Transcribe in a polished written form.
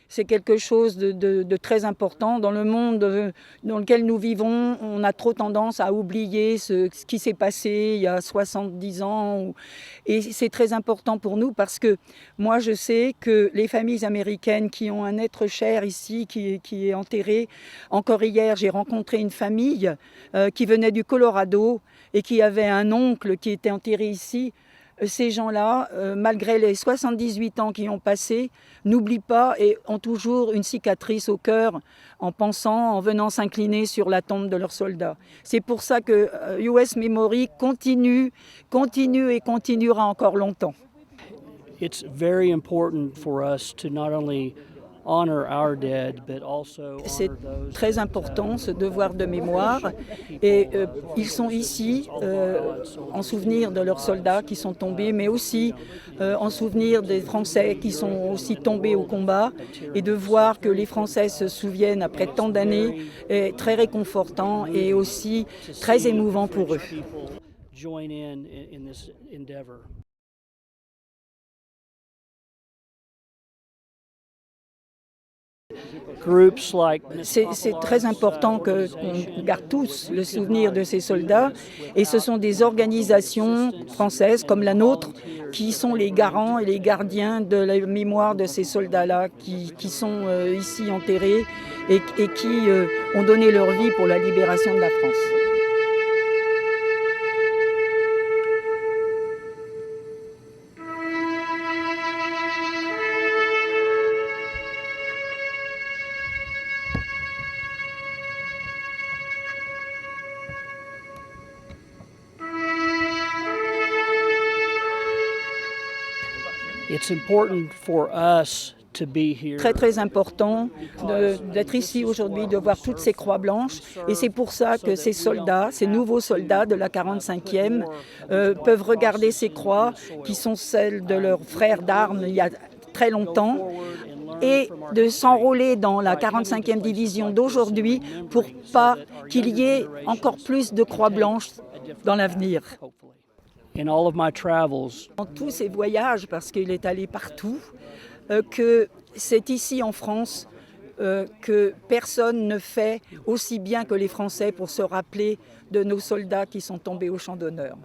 c'est quelque chose de très important. Dans le monde dans lequel nous vivons, on a trop tendance à oublier ce qui s'est passé il y a 70 ans. Et c'est très important pour nous parce que moi, je sais que les familles américaines qui ont un être cher ici, qui est enterré, encore hier, j'ai rencontré une famille qui venait du Colorado et qui avait un oncle qui était enterré ici. Ces gens-là, malgré les 78 ans qui ont passé, n'oublient pas et ont toujours une cicatrice au cœur en pensant, en venant s'incliner sur la tombe de leurs soldats. C'est pour ça que US Memory continue et continuera encore longtemps. It's very important for us to not only honor our dead, but also C'est honor those très important, ce devoir de mémoire. Et ils sont ici en souvenir de leurs soldats qui sont tombés, mais aussi en souvenir des Français qui sont aussi tombés au combat. Et de voir que les Français se souviennent après tant d'années est très réconfortant et aussi très émouvant pour eux. join in this endeavor. C'est très important qu'on garde tous le souvenir de ces soldats et ce sont des organisations françaises comme la nôtre qui sont les garants et les gardiens de la mémoire de ces soldats-là qui sont ici enterrés et qui ont donné leur vie pour la libération de la France. It's important for us to be here. Très important d'être ici aujourd'hui, de voir toutes ces croix blanches. Et c'est pour ça que ces soldats, ces nouveaux soldats de la 45e peuvent regarder ces croix qui sont celles de leurs frères d'armes il y a très longtemps et de s'enrôler dans la 45e division d'aujourd'hui pour pas qu'il y ait encore plus de croix blanches dans l'avenir. In all of my travels, Dans tous ces voyages, parce qu'il est allé partout, que c'est ici en France que personne ne fait aussi bien que les Français pour se rappeler de nos soldats qui sont tombés au champ d'honneur.